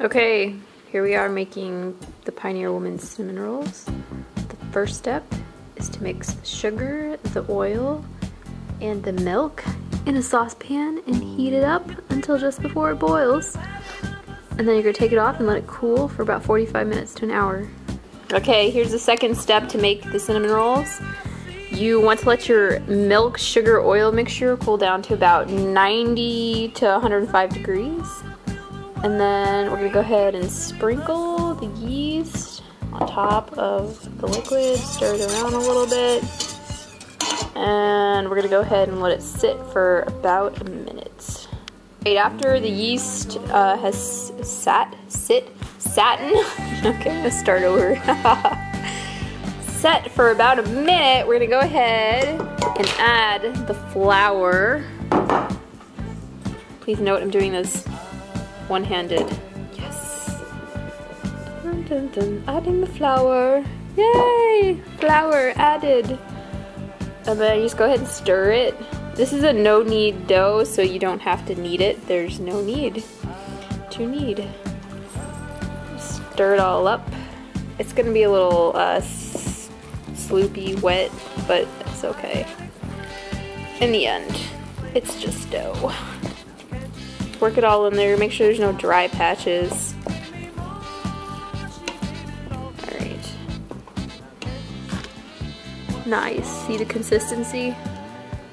Okay, here we are making the Pioneer Woman cinnamon rolls. The first step is to mix the sugar, the oil, and the milk in a saucepan and heat it up until just before it boils. And then you're gonna take it off and let it cool for about 45 minutes to an hour. Okay, here's the second step to make the cinnamon rolls. You want to let your milk, sugar, oil mixture cool down to about 90 to 105 degrees. And then we're gonna go ahead and sprinkle the yeast on top of the liquid, stir it around a little bit. And we're gonna go ahead and let it sit for about a minute. Right after the yeast has okay, I'm gonna start over. Set for about a minute, we're gonna go ahead and add the flour. Please note I'm doing this one-handed. Yes. Dun, dun, dun. Adding the flour. Yay! Flour added. And then you just go ahead and stir it. This is a no-knead dough, so you don't have to knead it. There's no need to knead. Stir it all up. It's gonna be a little sloopy, wet, but it's okay. In the end, it's just dough. Work it all in there, make sure there's no dry patches. Alright. Nice. See the consistency?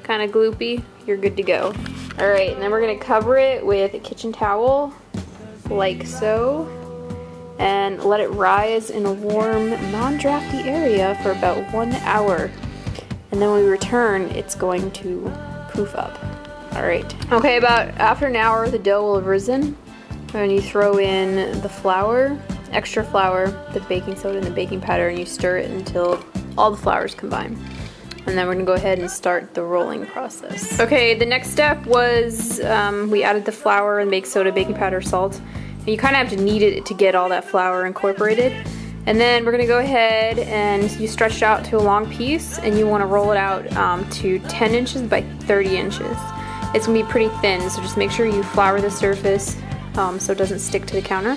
Kind of gloopy. You're good to go. Alright, and then we're going to cover it with a kitchen towel, like so, and let it rise in a warm, non-drafty area for about 1 hour. And then when we return, it's going to poof up. Alright. Okay, about after an hour, the dough will have risen. And you throw in the flour, extra flour, the baking soda, and the baking powder, and you stir it until all the flours combine. And then we're gonna go ahead and start the rolling process. Okay, the next step was we added the flour and baking soda, baking powder, salt. And you kind of have to knead it to get all that flour incorporated. And then we're gonna go ahead and you stretch it out to a long piece, and you wanna roll it out to 10 inches by 30 inches. It's gonna be pretty thin, so just make sure you flour the surface so it doesn't stick to the counter.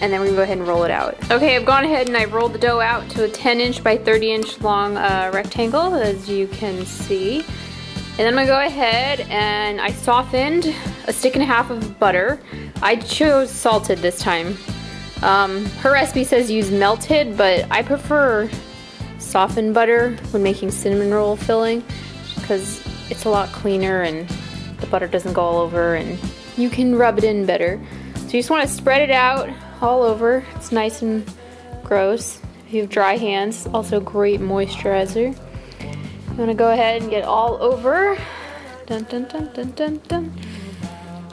And then we're gonna go ahead and roll it out. Okay, I've gone ahead and I've rolled the dough out to a 10 inch by 30 inch long rectangle, as you can see. And then I'm gonna go ahead and I softened a stick and a half of butter. I chose salted this time. Her recipe says use melted, but I prefer softened butter when making cinnamon roll filling because it's a lot cleaner and the butter doesn't go all over and you can rub it in better. So you just want to spread it out all over. It's nice and gross. If you have dry hands, also great moisturizer. You want to go ahead and get all over. Dun dun dun dun dun dun.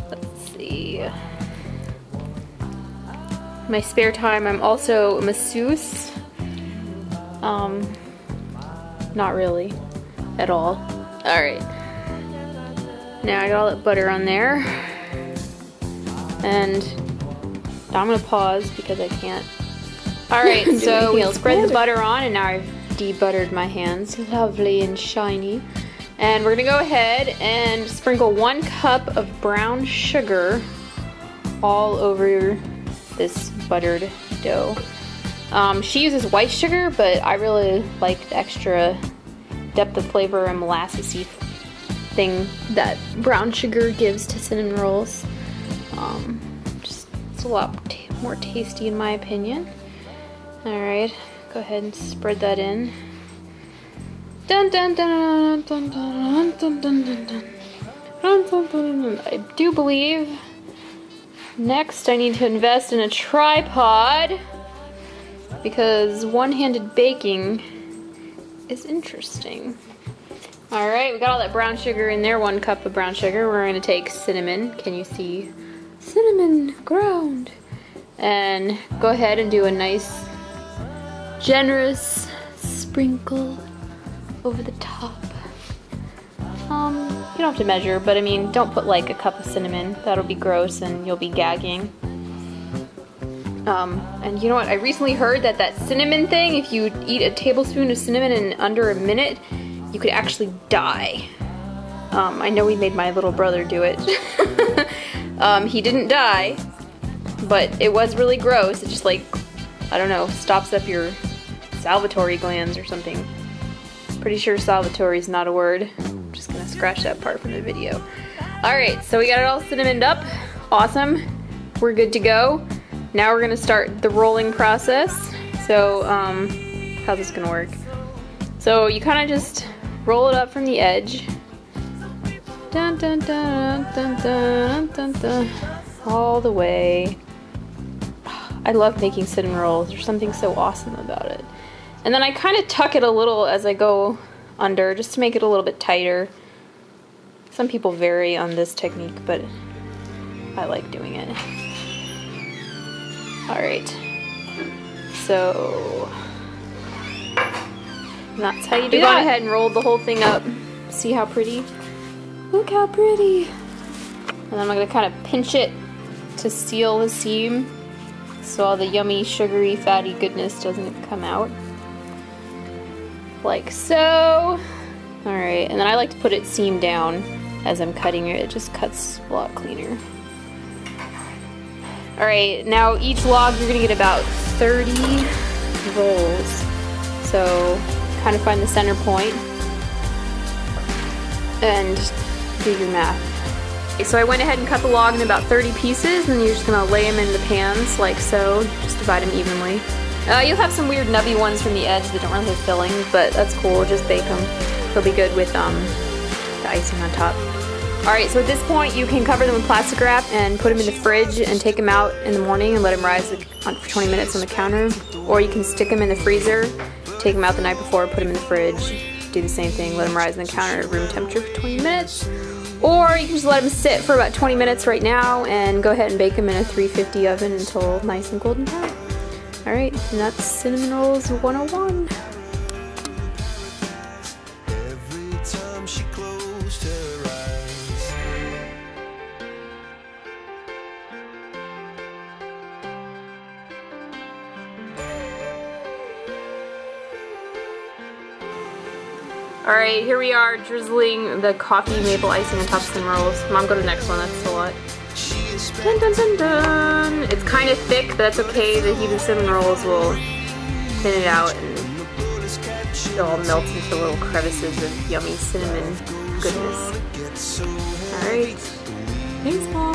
Let's see. My spare time, I'm also a masseuse. Not really, at all. Alright. Now I got all that butter on there. And now I'm gonna pause because I can't. Alright, so we spread the butter on and now I've de-buttered my hands. Lovely and shiny. And we're gonna go ahead and sprinkle 1 cup of brown sugar all over this buttered dough. She uses white sugar, but I really like the extra depth of flavor and molassesy thing that brown sugar gives to cinnamon rolls. It's a lot more tasty in my opinion. Alright, go ahead and spread that in. Dun dun dun dun dun dun dun dun dun dun dun. I do believe next I need to invest in a tripod because one-handed baking is interesting. Alright, we got all that brown sugar in there, 1 cup of brown sugar. We're going to take cinnamon. Can you see? Cinnamon ground. And go ahead and do a nice, generous sprinkle over the top. You don't have to measure, but I mean, don't put like a cup of cinnamon. That'll be gross and you'll be gagging. And you know what? I recently heard that that cinnamon thing, if you eat a tablespoon of cinnamon in under a minute, you could actually die. I know we made my little brother do it. He didn't die, but it was really gross. It just like, I don't know, stops up your salivatory glands or something. Pretty sure salivatory is not a word. I'm just gonna scratch that part from the video. Alright, so we got it all cinnamoned up. Awesome. We're good to go. Now we're gonna start the rolling process. So, how's this gonna work? So you kind of just roll it up from the edge. Dun, dun, dun, dun, dun, dun, dun, all the way. I love making cinnamon rolls. There's something so awesome about it. And then I kind of tuck it a little as I go under, just to make it a little bit tighter. Some people vary on this technique, but I like doing it. Alright. So that's how you do that. Go ahead and roll the whole thing up. See how pretty? Look how pretty! And then I'm going to kind of pinch it to seal the seam so all the yummy, sugary, fatty goodness doesn't come out. Like so. Alright, and then I like to put it seam down as I'm cutting it. It just cuts a lot cleaner. Alright, now each log you're going to get about 30 rolls. So kind of find the center point and do your math. Okay, so I went ahead and cut the log in about 30 pieces, and you're just going to lay them in the pans like so. Just divide them evenly. You'll have some weird nubby ones from the edge that don't really have filling, but that's cool. Just bake them. They'll be good with the icing on top. Alright, so at this point you can cover them with plastic wrap and put them in the fridge and take them out in the morning and let them rise for 20 minutes on the counter. Or you can stick them in the freezer, take them out the night before, put them in the fridge, do the same thing, let them rise on the counter at room temperature for 20 minutes. Or you can just let them sit for about 20 minutes right now and go ahead and bake them in a 350 oven until nice and golden brown. Alright, and that's Cinnamon Rolls 101. Alright, here we are drizzling the coffee maple icing on top of cinnamon rolls. Mom, go to the next one, that's a lot. Dun, dun, dun, dun. It's kind of thick, but that's okay. The heated cinnamon rolls will thin it out and it'll all melt into little crevices of yummy cinnamon goodness. Alright. Thanks, Mom.